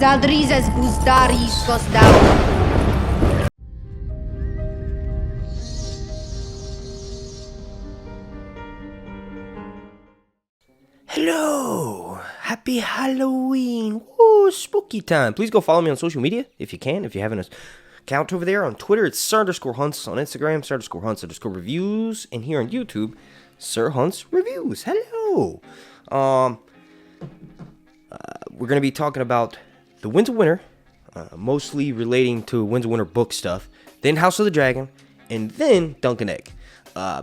Zaldrizes buzdaris gosdau. Hello! Happy Halloween! Woo! Spooky time! Please go follow me on social media if you can. If you have an account over there on Twitter, it's Sir_Hunts. On Instagram, Sir_Hunts_reviews. And here on YouTube, Sir Hunts Reviews. Hello! We're going to be talking about the Winds of Winter, mostly relating to Winds of Winter book stuff, then House of the Dragon, and then Dunk and Egg.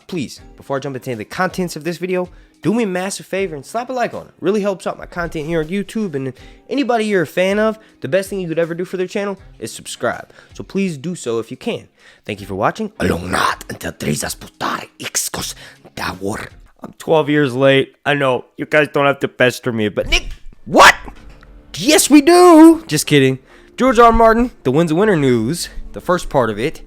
Please, before I jump into the contents of this video, do me a massive favor and slap a like on it. Really helps out my content here on YouTube, and anybody you're a fan of, the best thing you could ever do for their channel is subscribe. So please do so if you can. Thank you for watching. I'm 12 years late. I know, you guys don't have to pester me, but Nick, what? Yes, we do. Just kidding. George R. R. Martin, the Winds of Winter news, the first part of it,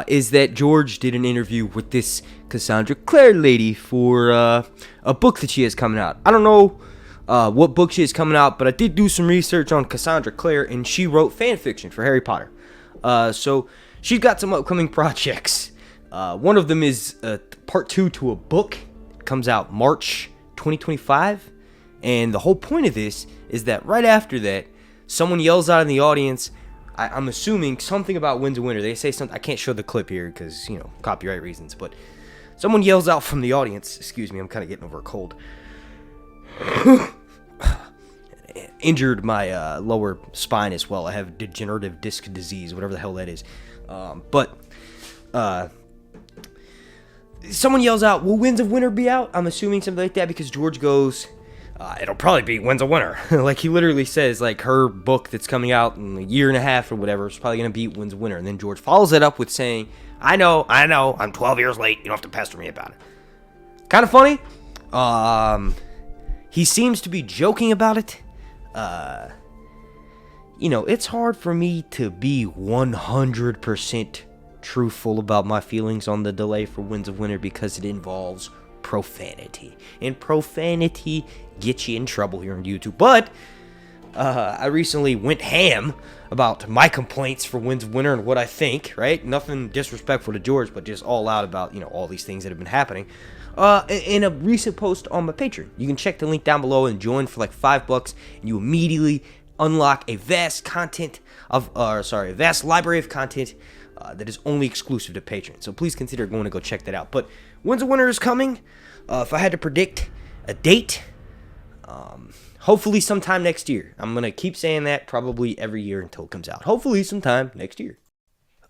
is that George did an interview with this Cassandra Clare lady for a book that she has coming out. I don't know what book she has coming out, but I did do some research on Cassandra Clare, and she wrote fan fiction for Harry Potter. So she's got some upcoming projects. One of them is part 2 to a book. It comes out March 2025, and the whole point of this is that right after that, someone yells out in the audience, I'm assuming something about Winds of Winter. They say something. I can't show the clip here because, you know, copyright reasons. But someone yells out from the audience. Excuse me, I'm kind of getting over a cold. Injured my lower spine as well. I have degenerative disc disease, whatever the hell that is. Someone yells out, will Winds of Winter be out? I'm assuming something like that because George goes, it'll probably be Winds of Winter. Like, he literally says, like, her book that's coming out in a year and a half or whatever is probably going to beat Winds of Winter. And then George follows it up with saying, I know, I'm 12 years late. You don't have to pester me about it. Kind of funny. He seems to be joking about it. You know, it's hard for me to be 100% truthful about my feelings on the delay for Winds of Winter because it involves profanity, and profanity gets you in trouble here on YouTube. But I recently went ham about my complaints for Winds of Winter and what I think, right? Nothing disrespectful to George, but just all out about, you know, all these things that have been happening in a recent post on my Patreon. You can check the link down below and join for like $5, and you immediately unlock a vast library of content that is only exclusive to Patreon. So please consider going to go check that out. But Winds of Winter is coming. If I had to predict a date, hopefully sometime next year. I'm going to keep saying that probably every year until it comes out. Hopefully sometime next year.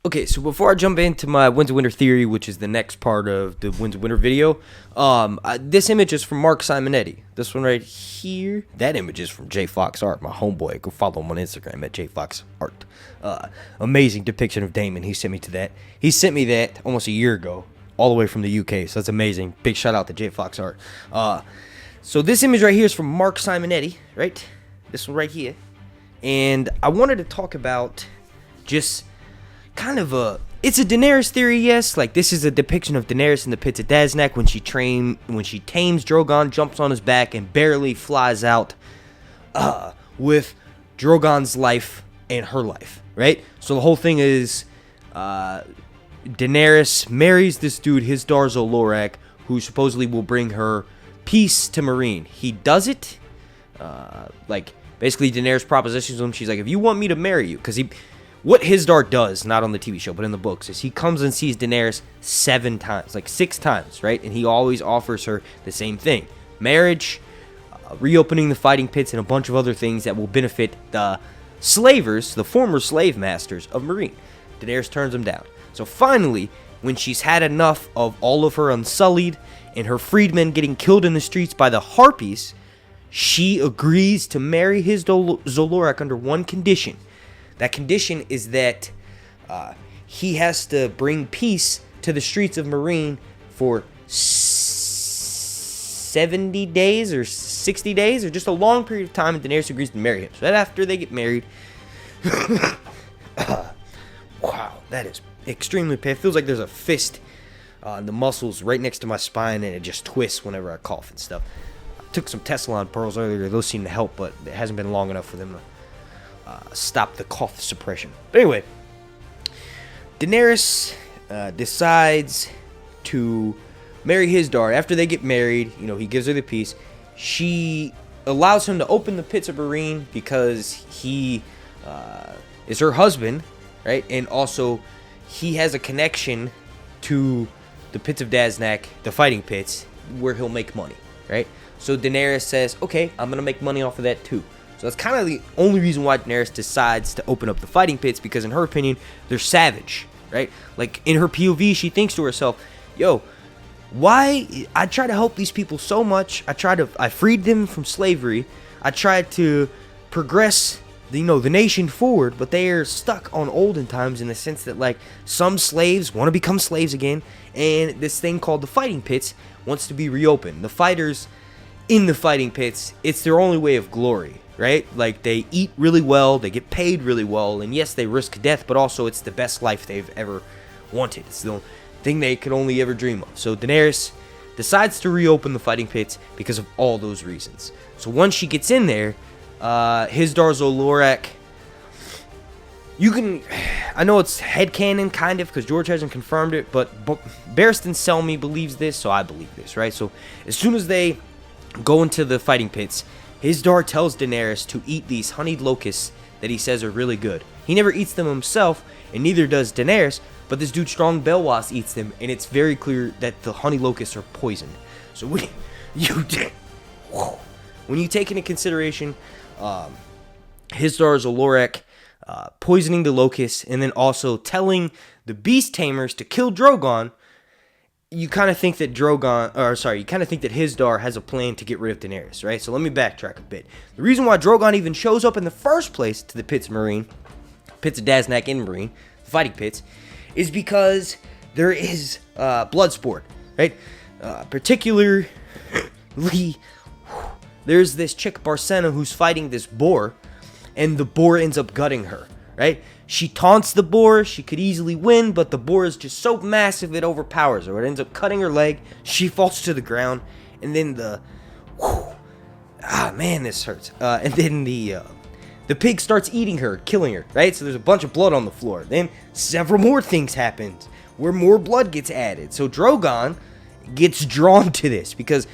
Okay, so before I jump into my Winds of Winter theory, which is the next part of the Winds of Winter video, this image is from Mark Simonetti. This one right here, that image is from J Fox Art, my homeboy. Go follow him on Instagram at J Fox Art. Amazing depiction of Damon. He sent me to that. He sent me that almost a year ago, all the way from the UK. So that's amazing. Big shout out to J Fox Art. So this image right here is from Mark Simonetti, right? This one right here. And I wanted to talk about just kind of it's a Daenerys theory, yes. Like, this is a depiction of Daenerys in the pits of Daznak when she tames Drogon, jumps on his back, and barely flies out with Drogon's life and her life, right? So the whole thing is Daenerys marries this dude, his Darzo Lorak, who supposedly will bring her peace to Meereen. He does it. Like, basically Daenerys propositions him. She's like, if you want me to marry you, because what Hizdar does, not on the TV show, but in the books, is he comes and sees Daenerys 7 times, like 6 times, right? And he always offers her the same thing. Marriage, reopening the fighting pits, and a bunch of other things that will benefit the slavers, the former slave masters of Meereen. Daenerys turns him down. So finally, when she's had enough of all of her Unsullied and her freedmen getting killed in the streets by the Harpies, she agrees to marry his Zolorak under one condition. That condition is that he has to bring peace to the streets of Meereen for 70 days or 60 days or just a long period of time, and Daenerys agrees to marry him. So that after they get married, wow, that is extremely painful. It feels like there's a fist on the muscles right next to my spine, and it just twists whenever I cough and stuff. I took some Tessalon pearls earlier. Those seem to help, but it hasn't been long enough for them to stop the cough suppression. But anyway, Daenerys decides to marry his daughter. After they get married, you know, he gives her the peace. She allows him to open the pits of Breanne because he is her husband, right? And also, he has a connection to the pits of Daznak, the fighting pits, where he'll make money, right? So Daenerys says, okay, I'm going to make money off of that too. So that's kind of the only reason why Daenerys decides to open up the fighting pits, because in her opinion, they're savage, right? Like, in her POV, she thinks to herself, yo, why? I try to help these people so much. I freed them from slavery. I tried to progress the nation forward, but they are stuck on olden times in the sense that, like, some slaves want to become slaves again, and this thing called the fighting pits wants to be reopened. The fighters in the fighting pits, it's their only way of glory, right? Like, they eat really well, they get paid really well, and yes, they risk death, but also it's the best life they've ever wanted. It's the thing they could only ever dream of. So Daenerys decides to reopen the fighting pits because of all those reasons. So once she gets in there, Hizdahr zo Loraq, I know it's headcanon kind of because George hasn't confirmed it, but Barristan Selmy believes this, so I believe this, right? So as soon as they go into the fighting pits, Hizdahr tells Daenerys to eat these honeyed locusts that he says are really good. He never eats them himself, and neither does Daenerys, but this dude Strong Belwas eats them, and it's very clear that the honey locusts are poisoned. So when you take into consideration Hizdahr zo Loraq poisoning the locusts, and then also telling the beast tamers to kill Drogon, you kind of think that Hizdahr has a plan to get rid of Daenerys, right? So let me backtrack a bit. The reason why Drogon even shows up in the first place to the pits of Daznak in Meereen, the fighting pits, is because there is blood sport, right? Particularly, there's this chick Barcena who's fighting this boar, and the boar ends up gutting her, right? She taunts the boar, she could easily win, but the boar is just so massive it overpowers her. It ends up cutting her leg, she falls to the ground, and then this hurts. And then the pig starts eating her, killing her, right? So there's a bunch of blood on the floor. Then several more things happen where more blood gets added. So Drogon gets drawn to this because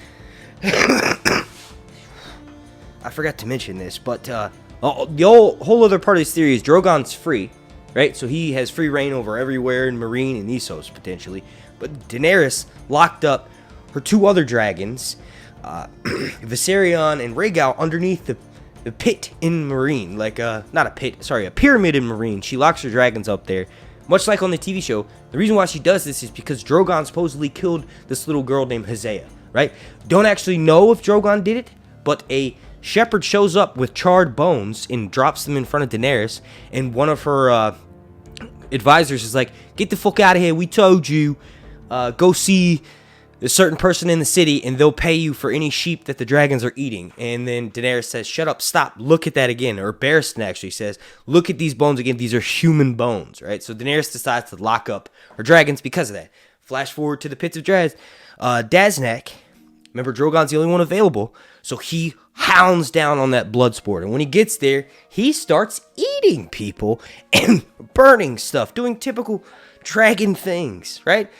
I forgot to mention this, but the whole other part of this theory is Drogon's free, right? So he has free reign over everywhere in Meereen and Essos, potentially. But Daenerys locked up her two other dragons, Viserion and Rhaegal, underneath the pit in Meereen. Like, not a pit, sorry, a pyramid in Meereen. She locks her dragons up there. Much like on the TV show, the reason why she does this is because Drogon supposedly killed this little girl named Hosea, right? Don't actually know if Drogon did it, but a shepherd shows up with charred bones and drops them in front of Daenerys, and one of her advisors is like, get the fuck out of here, we told you, go see a certain person in the city and they'll pay you for any sheep that the dragons are eating. And then Daenerys says, shut up, stop, look at that again. Or Barristan actually says, look at these bones again, these are human bones, right? So Daenerys decides to lock up her dragons because of that. Flash forward to the pits of Daznak. Remember, Drogon's the only one available, so he hounds down on that blood sport. And when he gets there, he starts eating people and burning stuff, doing typical dragon things, right?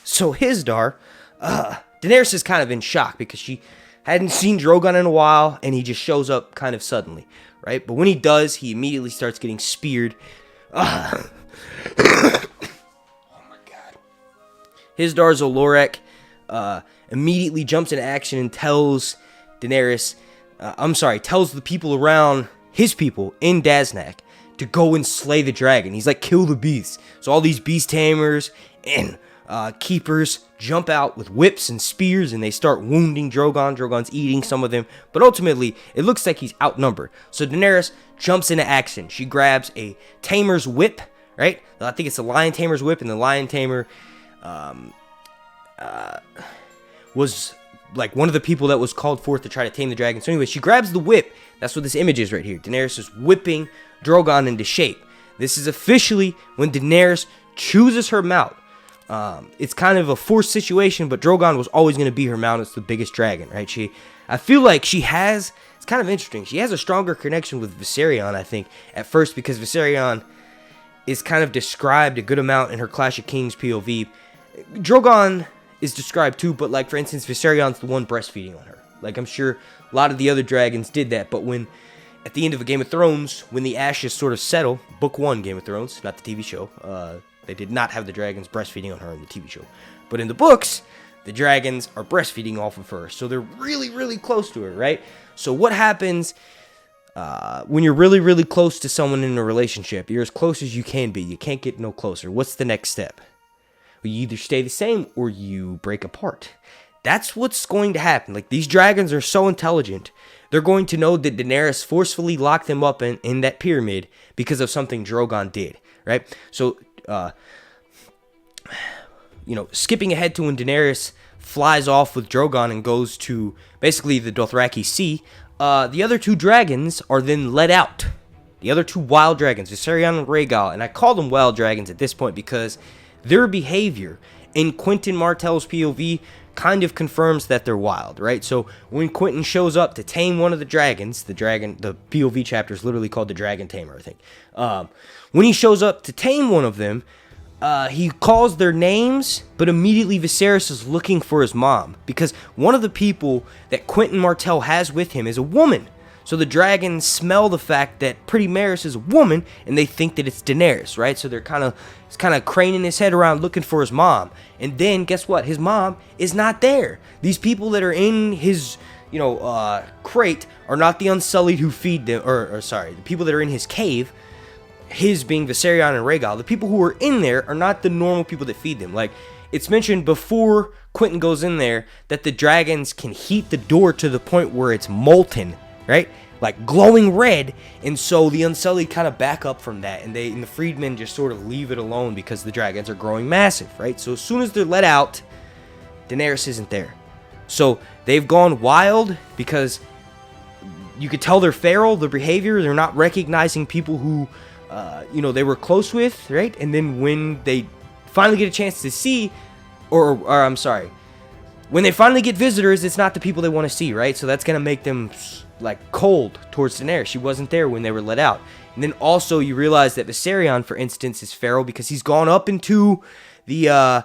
So Hizdahr, Daenerys is kind of in shock because she hadn't seen Drogon in a while, and he just shows up kind of suddenly, right? But when he does, he immediately starts getting speared. Oh my god. Hizdahr zo Loraq immediately jumps into action and tells tells the people around his people in Daznak to go and slay the dragon. He's like, kill the beasts. So all these beast tamers and keepers jump out with whips and spears, and they start wounding Drogon. Drogon's eating some of them, but ultimately it looks like he's outnumbered. So Daenerys jumps into action. She grabs a tamer's whip, right? I think it's a lion tamer's whip, and the lion tamer was like one of the people that was called forth to try to tame the dragon. So anyway, she grabs the whip. That's what this image is right here. Daenerys is whipping Drogon into shape. This is officially when Daenerys chooses her mount. It's kind of a forced situation, but Drogon was always going to be her mount as the biggest dragon, right? I feel like she has, it's kind of interesting, she has a stronger connection with Viserion, I think, at first, because Viserion is kind of described a good amount in her Clash of Kings POV. Drogon is described too, but like, for instance, Viserion's the one breastfeeding on her. Like, I'm sure a lot of the other dragons did that, but when, at the end of a Game of Thrones, when the ashes sort of settle, Book 1 Game of Thrones, not the TV show, they did not have the dragons breastfeeding on her in the TV show. But in the books, the dragons are breastfeeding off of her. So they're really, really close to her, right? So what happens when you're really, really close to someone in a relationship? You're as close as you can be. You can't get no closer. What's the next step? Well, you either stay the same or you break apart. That's what's going to happen. Like, these dragons are so intelligent. They're going to know that Daenerys forcefully locked them up in that pyramid because of something Drogon did, right? So, skipping ahead to when Daenerys flies off with Drogon and goes to basically the Dothraki Sea, the other two dragons are then let out. The other two wild dragons, Viserion and Rhaegal, and I call them wild dragons at this point because their behavior in Quentin Martell's POV kind of confirms that they're wild, right? So when Quentin shows up to tame one of the dragons, the POV chapter is literally called the Dragon Tamer, I think. When he shows up to tame one of them, he calls their names, but immediately Viserys is looking for his mom, because one of the people that Quentin Martell has with him is a woman. So the dragons smell the fact that Pretty Maris is a woman, and they think that it's Daenerys, right? So they're kind of craning his head around looking for his mom. And then, guess what? His mom is not there. These people that are in his, crate are not the Unsullied who feed them, the people that are in his cave, his being Viserion and Rhaegal, the people who are in there are not the normal people that feed them. Like, it's mentioned before Quentin goes in there that the dragons can heat the door to the point where it's molten, right? Like glowing red, and so the Unsullied kind of back up from that, and the freedmen just sort of leave it alone because the dragons are growing massive, right? So as soon as they're let out, Daenerys isn't there. So they've gone wild because you could tell they're feral, their behavior, they're not recognizing people who, they were close with, right? And then when they finally get a chance to see, when they finally get visitors, it's not the people they want to see, right? So that's going to make them like cold towards Daenerys. She wasn't there when they were let out. And then also you realize that Viserion, for instance, is feral because he's gone up into the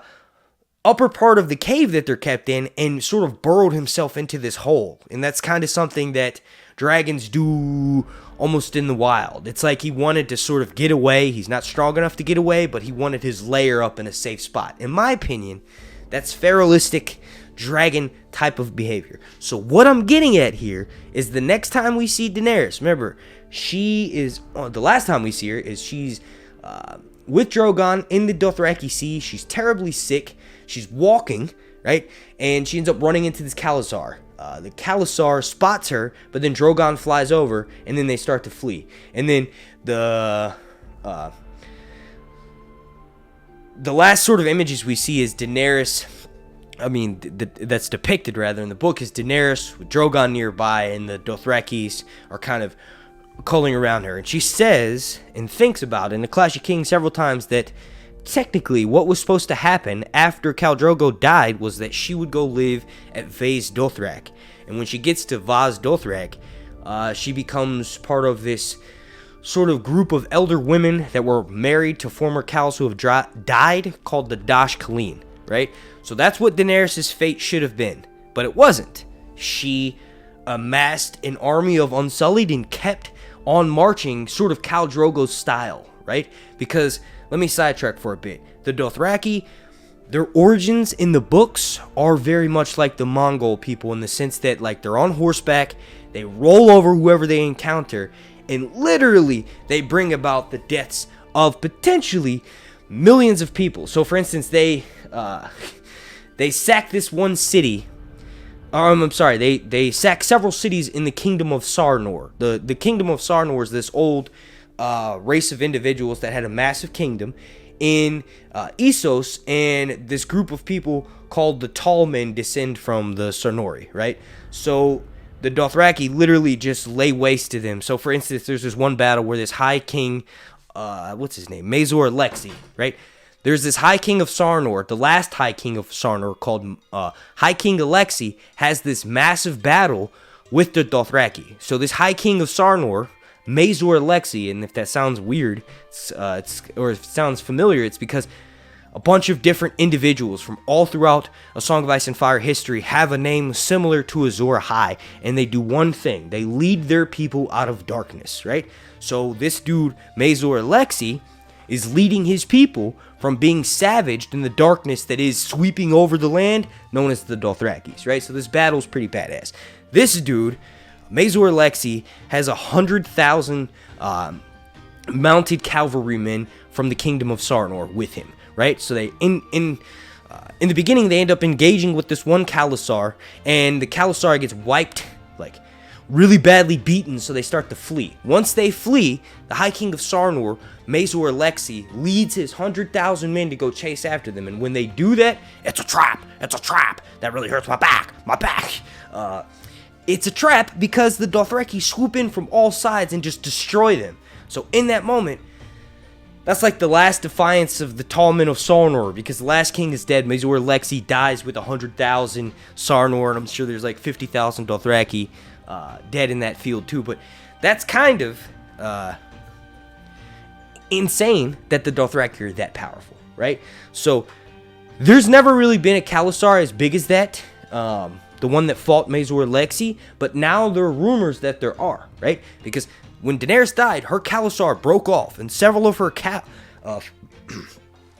upper part of the cave that they're kept in and sort of burrowed himself into this hole. And that's kind of something that dragons do almost in the wild. It's like he wanted to sort of get away. He's not strong enough to get away, but he wanted his lair up in a safe spot. In my opinion, that's feralistic dragon type of behavior. So what I'm getting at here is the next time we see Daenerys, remember, the last time we see her is she's with Drogon in the Dothraki Sea. She's terribly sick. She's walking, right? And she ends up running into this Khalasar. The Khalasar spots her, but then Drogon flies over, and then they start to flee. And then the last sort of images we see is Daenerys. That's depicted rather in the book is Daenerys with Drogon nearby, and the Dothrakis are kind of culling around her. And she says and thinks about in the Clash of Kings several times that technically what was supposed to happen after Khal Drogo died was that she would go live at Vase Dothrak. And when she gets to Vaz Dothrak, she becomes part of this sort of group of elder women that were married to former Khals who have died, called the Dash Khaleen, right? So that's what Daenerys' fate should have been, but it wasn't. She amassed an army of Unsullied and kept on marching sort of Khal Drogo's style, right? Because, let me sidetrack for a bit. The Dothraki, their origins in the books are very much like the Mongol people in the sense that, like, they're on horseback, they roll over whoever they encounter, and literally they bring about the deaths of potentially millions of people. So, for instance, they sack this one city. They sack several cities in the Kingdom of Sarnor. The Kingdom of Sarnor is this old race of individuals that had a massive kingdom in Essos, and this group of people called the Tall Men descend from the Sarnori, right? So the Dothraki literally just lay waste to them. So, for instance, there's this one battle where this High King, what's his name? Mazor Alexi, right? there's this High King of Sarnor, the last High King of Sarnor, called High King Alexi, has this massive battle with the Dothraki. So this High King of Sarnor, Mazor Alexi, and if that sounds weird, or if it sounds familiar, it's because a bunch of different individuals from all throughout A Song of Ice and Fire history have a name similar to Azor Ahai, and they do one thing. They lead their people out of darkness, right? So this dude, Mazor Alexi, is leading his people from being savaged in the darkness that is sweeping over the land, known as the Dothrakis, right? So this battle's pretty badass. This dude, Mazor Alexi, has 100,000 mounted cavalrymen from the Kingdom of Sarnor with him, right? So they in the beginning they end up engaging with this one Khalasar, and the Khalasar gets wiped, like really badly beaten, so they start to flee. Once they flee, the High King of Sarnor, Mazor Alexi, leads his 100,000 men to go chase after them, and when they do that, it's a trap. It's a trap. That really hurts my back. My back. It's a trap because the Dothraki swoop in from all sides and just destroy them. So in that moment, that's like the last defiance of the tall men of Sarnor, because the last king is dead. Mazor Alexi dies with 100,000 Sarnor, and I'm sure there's like 50,000 Dothraki dead in that field too. But that's kind of insane that the Dothraki are that powerful, right? So there's never really been a Khalasar as big as that, the one that fought Mazor Alexi, but now there are rumors that there are, right? Because when Daenerys died, her Khalasar broke off, and several of her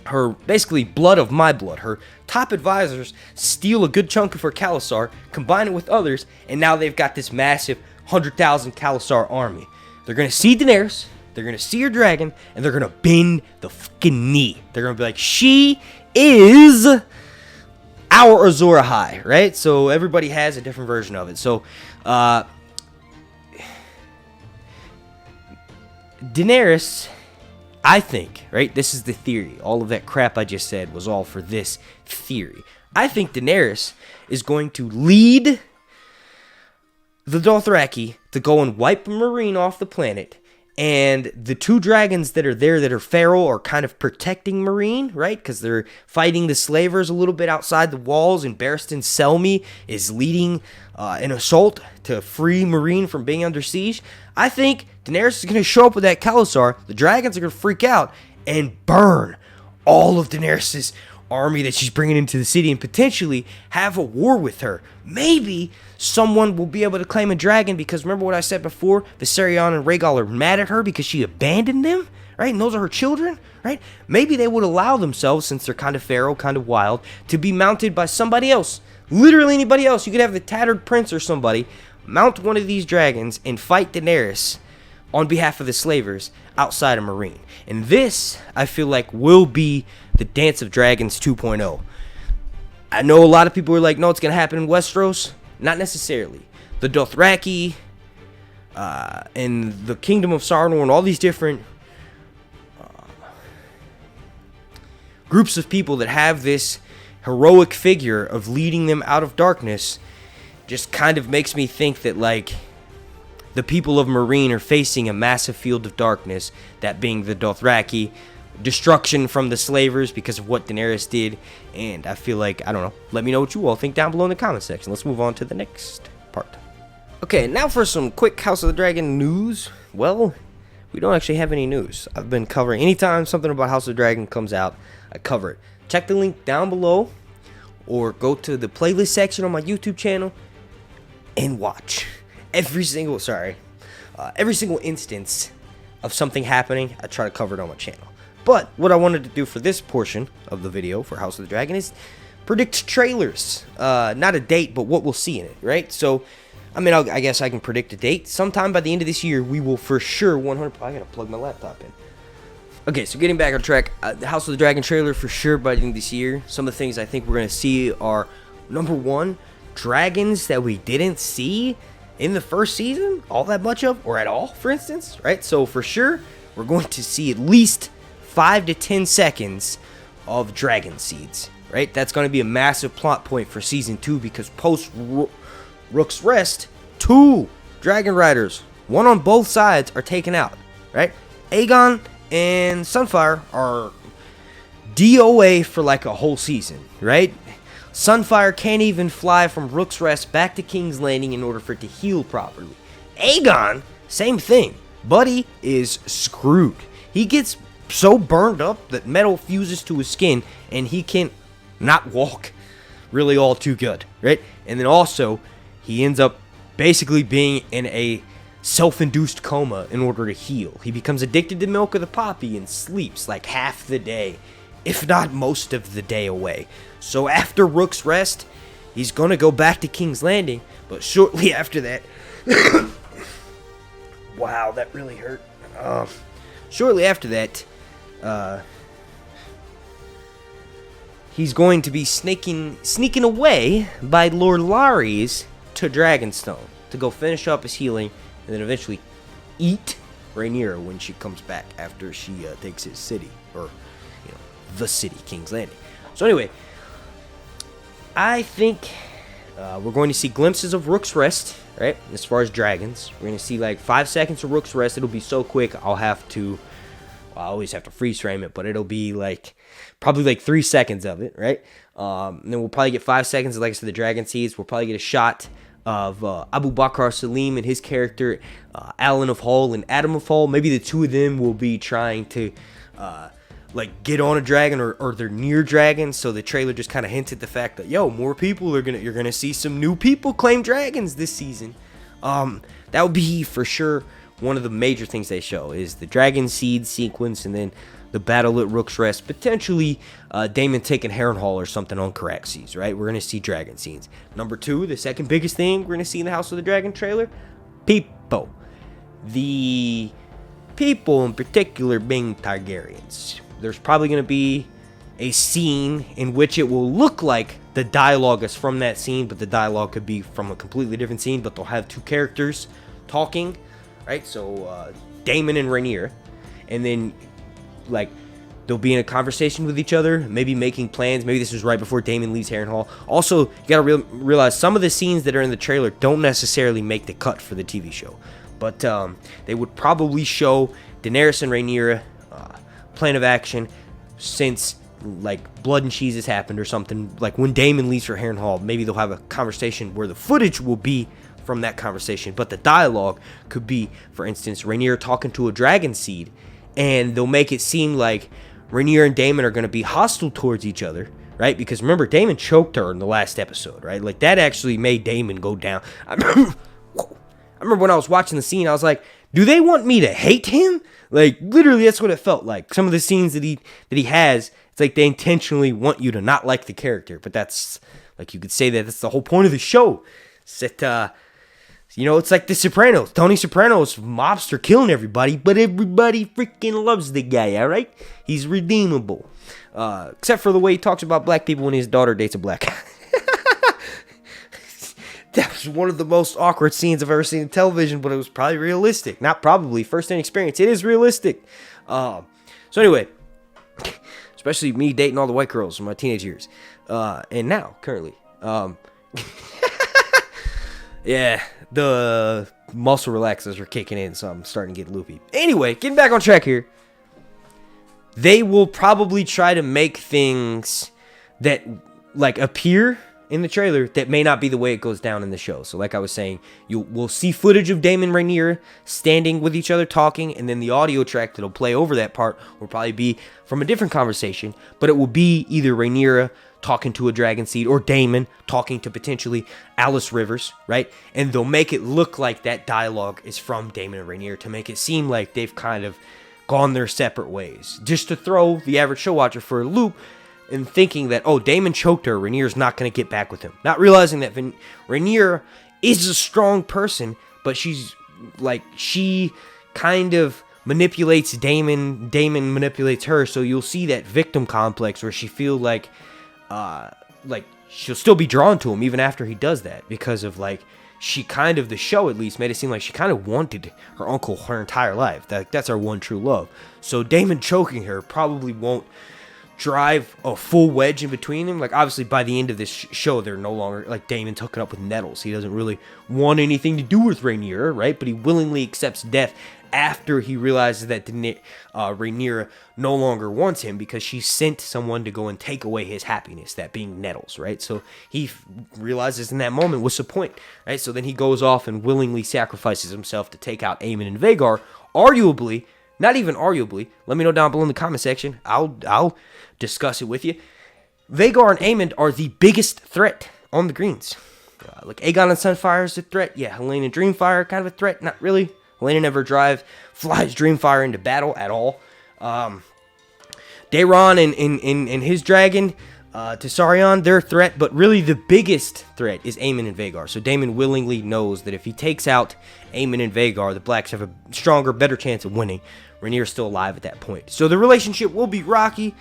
her basically blood of my blood, her top advisors, steal a good chunk of her Khalasar, combine it with others, and now they've got this massive 100,000 Khalasar army. They're gonna see Daenerys, they're gonna see her dragon, and they're gonna bend the fucking knee. They're gonna be like, she is our Azor Ahai, right? So everybody has a different version of it. So Daenerys, I think, right? This is the theory. All of that crap I just said was all for this theory. I think Daenerys is going to lead the Dothraki to go and wipe Meereen off the planet, and the two dragons that are there that are feral are kind of protecting Meereen, right? Because they're fighting the slavers a little bit outside the walls, and Barristan Selmy is leading an assault to free Meereen from being under siege. I think Daenerys is going to show up with that Khalasar, the dragons are going to freak out and burn all of Daenerys' army that she's bringing into the city and potentially have a war with her. Maybe someone will be able to claim a dragon, because remember what I said before? Viserion and Rhaegal are mad at her because she abandoned them, right? And those are her children, right? Maybe they would allow themselves, since they're kind of feral, kind of wild, to be mounted by somebody else. Literally anybody else. You could have the Tattered Prince or somebody mount one of these dragons and fight Daenerys on behalf of the slavers outside of Meereen. And this, I feel like, will be the Dance of Dragons 2.0. I know a lot of people are like, no, it's going to happen in Westeros. Not necessarily. The Dothraki and the Kingdom of Sarnor and all these different groups of people that have this heroic figure of leading them out of darkness just kind of makes me think that, like, the people of Meereen are facing a massive field of darkness, that being the Dothraki, destruction from the slavers because of what Daenerys did, and I feel like, I don't know, let me know what you all think down below in the comment section. Let's move on to the next part. Okay, now for some quick House of the Dragon news. Well, we don't actually have any news. I've been covering, anytime something about House of the Dragon comes out, I cover it. Check the link down below, or go to the playlist section on my YouTube channel and watch every single instance of something happening. I try to cover it on my channel. But what I wanted to do for this portion of the video for House of the Dragon is predict trailers. Not a date, but what we'll see in it, right? So, I mean, I guess I can predict a date. Sometime by the end of this year, we will for sure 100%. I gotta plug my laptop in. Okay, so getting back on track, the House of the Dragon trailer for sure by the end of this year. Some of the things I think we're gonna see are, number one, dragons that we didn't see in the first season all that much of, or at all, for instance, right? So for sure, we're going to see at least 5 to 10 seconds of dragon seeds, right? That's going to be a massive plot point for season 2, because post Rook's Rest, 2 dragon riders, one on both sides, are taken out, right? Aegon and Sunfire are DOA for like a whole season, right? Sunfire can't even fly from Rook's Rest back to King's Landing in order for it to heal properly. Aegon, same thing. Buddy is screwed. He gets so burned up that metal fuses to his skin and he can not walk really all too good, right? And then also, he ends up basically being in a self-induced coma in order to heal. He becomes addicted to milk of the poppy and sleeps like half the day, if not most of the day away. So after Rook's Rest, he's gonna go back to King's Landing, but shortly after that, wow, that really hurt. Shortly after that, he's going to be sneaking away by Lord Larry's to Dragonstone to go finish up his healing and then eventually eat Rhaenyra when she comes back after she takes his city, or the city, King's Landing. So anyway, I think we're going to see glimpses of Rook's Rest, right? As far as dragons, we're going to see like 5 seconds of Rook's Rest. It'll be so quick, I always have to freeze frame it, but it'll be like probably like 3 seconds of it, right? And then we'll probably get 5 seconds of, like I said, the dragon seeds. We'll probably get a shot of Abu Bakr Salim and his character, Alan of Hall and Adam of Hall. Maybe the two of them will be trying to like get on a dragon, or they're near dragons. So the trailer just kind of hinted the fact that more people you're gonna see some new people claim dragons this season. That would be for sure one of the major things they show is the dragon seed sequence, and then the battle at Rook's Rest, potentially Daemon taking Harrenhal or something on Caraxes, right? We're going to see dragon scenes. Number 2, the second biggest thing we're going to see in the House of the Dragon trailer, people. The people in particular being Targaryens. There's probably going to be a scene in which it will look like the dialogue is from that scene, but the dialogue could be from a completely different scene, but they'll have two characters talking, right? So Daemon and Rhaenyra, and then like they'll be in a conversation with each other, maybe making plans. Maybe this is right before Daemon leaves Harrenhal. Also, you gotta realize some of the scenes that are in the trailer don't necessarily make the cut for the TV show, but they would probably show Daenerys and Rhaenyra plan of action since like Blood and Cheese has happened or something. Like when Daemon leaves for Harrenhal, maybe they'll have a conversation where the footage will be from that conversation, but the dialogue could be, for instance, Rhaenyra talking to a dragon seed, and they'll make it seem like Rhaenyra and Daemon are going to be hostile towards each other, right? Because remember, Daemon choked her in the last episode, right? Like that actually made Daemon go down. I remember when I was watching the scene, I was like, do they want me to hate him? Like literally, that's what it felt like. Some of the scenes that he has, it's like they intentionally want you to not like the character. But that's like, you could say that that's the whole point of the show. It's that it's like The Sopranos. Tony Soprano's mobster killing everybody, but everybody freaking loves the guy, all right? He's redeemable. Except for the way he talks about black people when his daughter dates a black guy. That was one of the most awkward scenes I've ever seen in television, but it was probably realistic. Not probably. First-hand experience. It is realistic. So anyway, especially me dating all the white girls in my teenage years. And now, currently. Yeah, the muscle relaxers are kicking in, so I'm starting to get loopy. Anyway, getting back on track here. They will probably try to make things that like appear in the trailer that may not be the way it goes down in the show. So like I was saying, we'll see footage of Daemon and Rhaenyra standing with each other talking, and then the audio track that'll play over that part will probably be from a different conversation, but it will be either Rhaenyra talking to a dragon seed or Daemon talking to potentially Alice Rivers, right? And they'll make it look like that dialogue is from Daemon and Rhaenyra to make it seem like they've kind of gone their separate ways, just to throw the average show watcher for a loop and thinking that, Daemon choked her, Rhaenyra's not going to get back with him. Not realizing that Rhaenyra is a strong person, but she kind of manipulates Daemon manipulates her, so you'll see that victim complex where she feel like she'll still be drawn to him even after he does that, because of she kind of, the show at least made it seem like she kind of wanted her uncle her entire life. That's her one true love. So Daemon choking her probably won't drive a full wedge in between them. Like obviously by the end of this show, they're no longer Daemon's hooking up with Nettles. He doesn't really want anything to do with Rhaenyra, right? But he willingly accepts death after he realizes that Rhaenyra no longer wants him because she sent someone to go and take away his happiness, that being Nettles, right? So he realizes in that moment, what's the point, right? So then he goes off and willingly sacrifices himself to take out Aemon and Vhagar, arguably, not even arguably, let me know down below in the comment section, I'll discuss it with you. Vhagar and Aemon are the biggest threat on the Greens. Like Aegon and Sunfire is a threat, yeah, Helaena and Dreamfire kind of a threat, not really. Helaena never flies Dreamfire into battle at all. Daeron and his dragon, Tessarion, they're a threat, but really the biggest threat is Aemon and Vhagar. So Daemon willingly knows that if he takes out Aemon and Vhagar, the Blacks have a stronger, better chance of winning. Rhaenyra's still alive at that point. So the relationship will be rocky,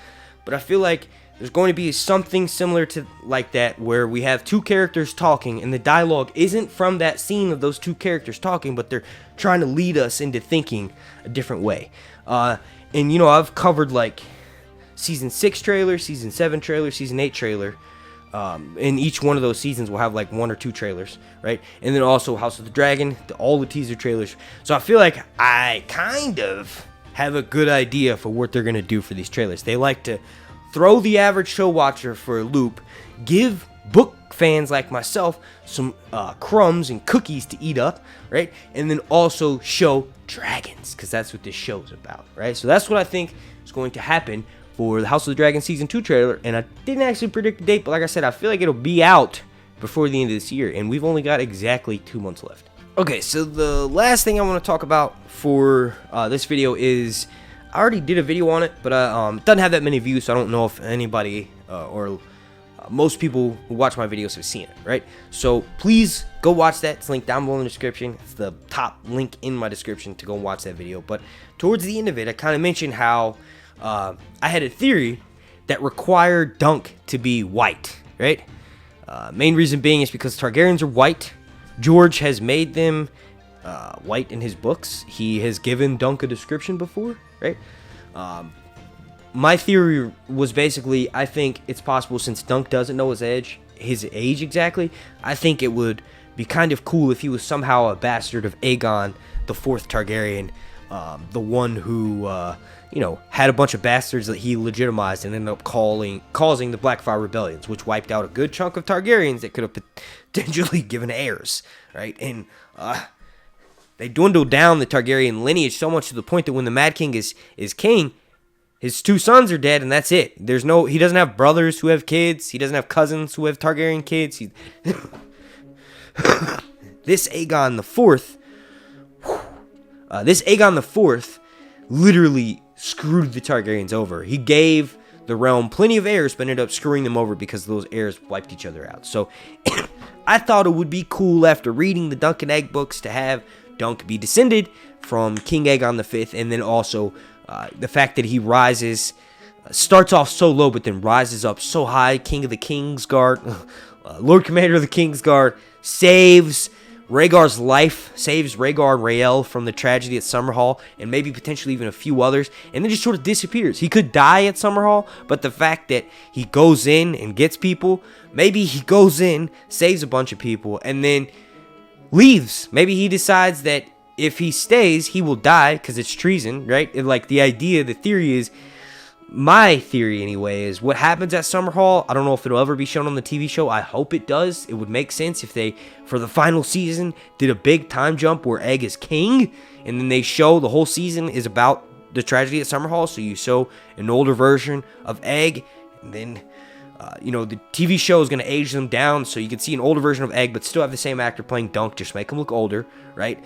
but I feel like there's going to be something similar to like that where we have two characters talking and the dialogue isn't from that scene of those two characters talking, but they're trying to lead us into thinking a different way. And you know, I've covered like season 6 trailer, season 7 trailer, season 8 trailer. And each one of those seasons will have like 1 or 2 trailers, right? And then also House of the Dragon, all the teaser trailers. So I feel like I kind of have a good idea for what they're going to do for these trailers. They like to throw the average show watcher for a loop, give book fans like myself some crumbs and cookies to eat up, right? And then also show dragons, because that's what this show is about, right? So that's what I think is going to happen for the House of the Dragon Season 2 trailer. And I didn't actually predict the date, but like I said, I feel like it'll be out before the end of this year. And we've only got exactly 2 months left. Okay, so the last thing I want to talk about for this video is, I already did a video on it, but it doesn't have that many views, so I don't know if anybody or most people who watch my videos have seen it, right? So please go watch that. It's linked down below in the description. It's the top link in my description to go and watch that video. But towards the end of it, I kind of mentioned how I had a theory that required Dunk to be white, right? Main reason being is because Targaryens are white. George has made them white in his books. He has given Dunk a description before, right? My theory was basically, I think it's possible, since Dunk doesn't know his age exactly, I think it would be kind of cool if he was somehow a bastard of Aegon the Fourth Targaryen, the one who you know, had a bunch of bastards that he legitimized and ended up causing the Blackfire Rebellions, which wiped out a good chunk of Targaryens that could have potentially given heirs, right? And they dwindled down the Targaryen lineage so much to the point that when the Mad King is king, his 2 sons are dead, and that's it. He doesn't have brothers who have kids. He doesn't have cousins who have Targaryen kids. This Aegon the Fourth literally screwed the Targaryens over. He gave the realm plenty of heirs, but ended up screwing them over because those heirs wiped each other out. So I thought it would be cool after reading the Dunk and Egg books to have Dunk be descended from King Aegon V, and then also the fact that he starts off so low, but then rises up so high. King of the Kingsguard, Lord Commander of the Kingsguard, saves Rhaegar's life, saves Rhaegar and Rafael from the tragedy at Summerhall, and maybe potentially even a few others, and then just sort of disappears. He could die at Summerhall, but the fact that he goes in and gets people, maybe he goes in, saves a bunch of people, and then leaves. Maybe he decides that if he stays, he will die because it's treason, right? And like the theory is, my theory anyway, is what happens at Summerhall, I don't know if it'll ever be shown on the TV show. I hope it does. It would make sense if they, for the final season, did a big time jump where Egg is king, and then they show the whole season is about the tragedy at Summerhall. So you show an older version of Egg, and then you know, the TV show is going to age them down, so you can see an older version of Egg, but still have the same actor playing Dunk, just make him look older, right?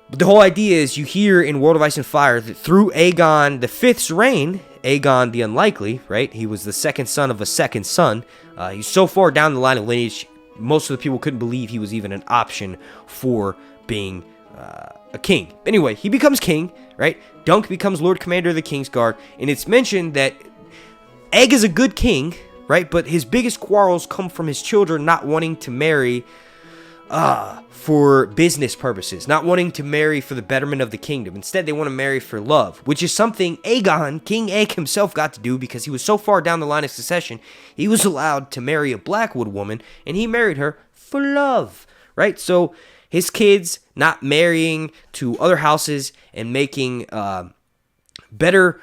But the whole idea is, you hear in World of Ice and Fire that through Aegon V's reign, Aegon the Unlikely, right? He was the second son of a second son. He's so far down the line of lineage, most of the people couldn't believe he was even an option for being a king. Anyway, he becomes king, right? Dunk becomes Lord Commander of the Kingsguard, and it's mentioned that Egg is a good king, right? But his biggest quarrels come from his children not wanting to marry for business purposes, not wanting to marry for the betterment of the kingdom. Instead, they want to marry for love, which is something Aegon, King Egg himself, got to do because he was so far down the line of succession. He was allowed to marry a Blackwood woman, and he married her for love, right? So his kids not marrying to other houses and making better,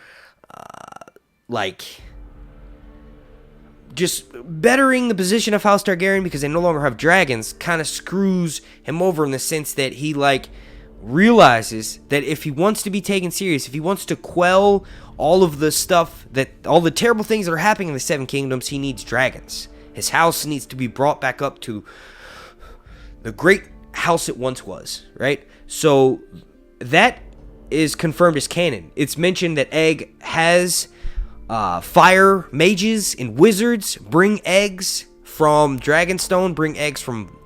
just bettering the position of House Targaryen because they no longer have dragons kind of screws him over in the sense that he realizes that if he wants to be taken serious, if he wants to quell all of the stuff, that all the terrible things that are happening in the Seven Kingdoms, he needs dragons. His house needs to be brought back up to the great house it once was, right? So that is confirmed as canon. It's mentioned that Egg has fire mages and wizards bring eggs from Dragonstone, bring eggs from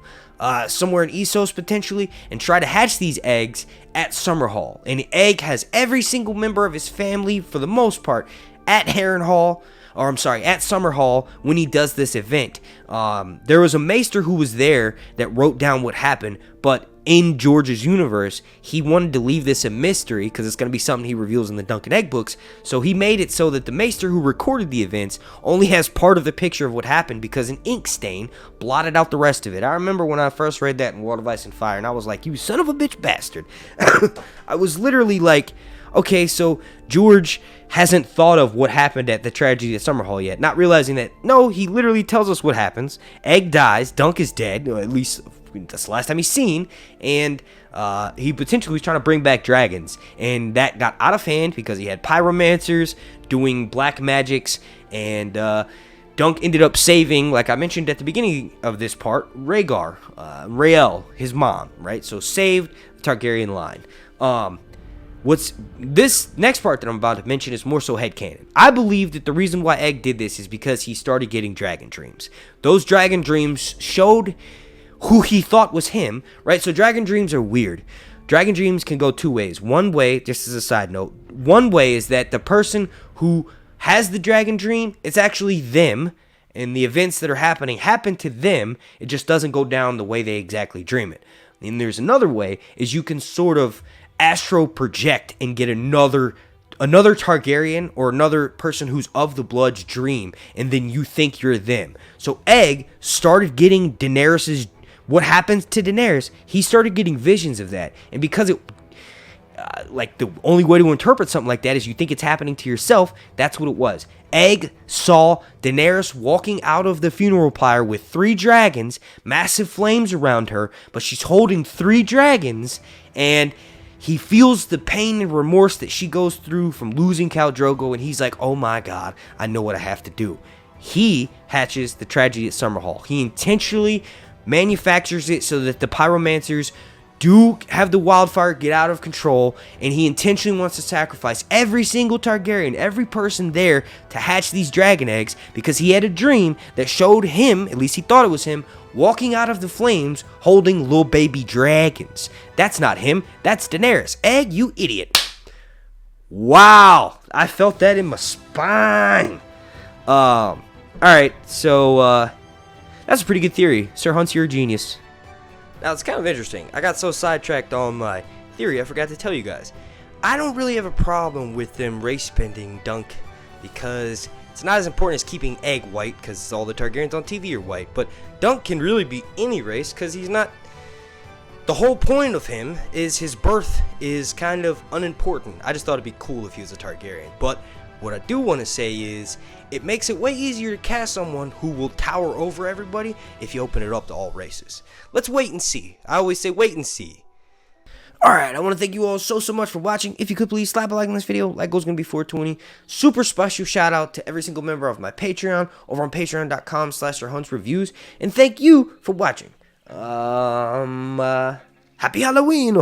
somewhere in Essos potentially, and try to hatch these eggs at Summerhall. And Egg has every single member of his family, for the most part, at Harrenhal, or I'm sorry, at Summerhall when he does this event. There was a maester who was there that wrote down what happened, but in George's universe, he wanted to leave this a mystery because it's going to be something he reveals in the Dunk and Egg books. So he made it so that the maester who recorded the events only has part of the picture of what happened because an ink stain blotted out the rest of it. I remember when I first read that in World of Ice and Fire, and I was like, you son of a bitch bastard. I was literally like, okay, so George hasn't thought of what happened at the tragedy at Summerhall yet, not realizing that, no, he literally tells us what happens. Egg dies, Dunk is dead, or at least that's the last time he's seen, and he potentially was trying to bring back dragons, and that got out of hand because he had pyromancers doing black magics, and Dunk ended up saving, like I mentioned at the beginning of this part, Rhaella, his mom, right? So saved the Targaryen line. What's this next part that I'm about to mention is more so headcanon. I believe that the reason why Egg did this is because he started getting dragon dreams. Those dragon dreams showed who he thought was him, right? So dragon dreams are weird. Dragon dreams can go two ways. One way, just as a side note, one way is that the person who has the dragon dream, it's actually them, and the events that are happening happen to them. It just doesn't go down the way they exactly dream it. And there's another way, is you can sort of astro project and get another Targaryen or another person who's of the blood's dream, and then you think you're them. So Egg started getting Daenerys's, what happens to Daenerys, he started getting visions of that. And because it, the only way to interpret something like that is you think it's happening to yourself, that's what it was. Egg saw Daenerys walking out of the funeral pyre with 3 dragons, massive flames around her, but she's holding 3 dragons, and he feels the pain and remorse that she goes through from losing Khal Drogo, and he's like, oh my god, I know what I have to do. He hatches the tragedy at Summerhall. He intentionally manufactures it so that the pyromancers do have the wildfire get out of control, and he intentionally wants to sacrifice every single Targaryen, every person there, to hatch these dragon eggs, because he had a dream that showed him, at least he thought it was him, walking out of the flames holding little baby dragons. That's not him, that's Daenerys. Egg, you idiot. Wow, I felt that in my spine. Alright, so that's a pretty good theory. Sir Hunt's, you're a genius. Now, it's kind of interesting. I got so sidetracked on my theory, I forgot to tell you guys. I don't really have a problem with them race bending Dunk, because it's not as important as keeping Egg white, because all the Targaryens on TV are white. But Dunk can really be any race, because he's not... The whole point of him is his birth is kind of unimportant. I just thought it'd be cool if he was a Targaryen. But what I do want to say is, it makes it way easier to cast someone who will tower over everybody if you open it up to all races. Let's wait and see. I always say wait and see. Alright, I want to thank you all so much for watching. If you could please slap a like on this video. Like goal's going to be 420. Super special shout out to every single member of my Patreon over on patreon.com/SirHuntsReviews. And thank you for watching. Happy Halloween!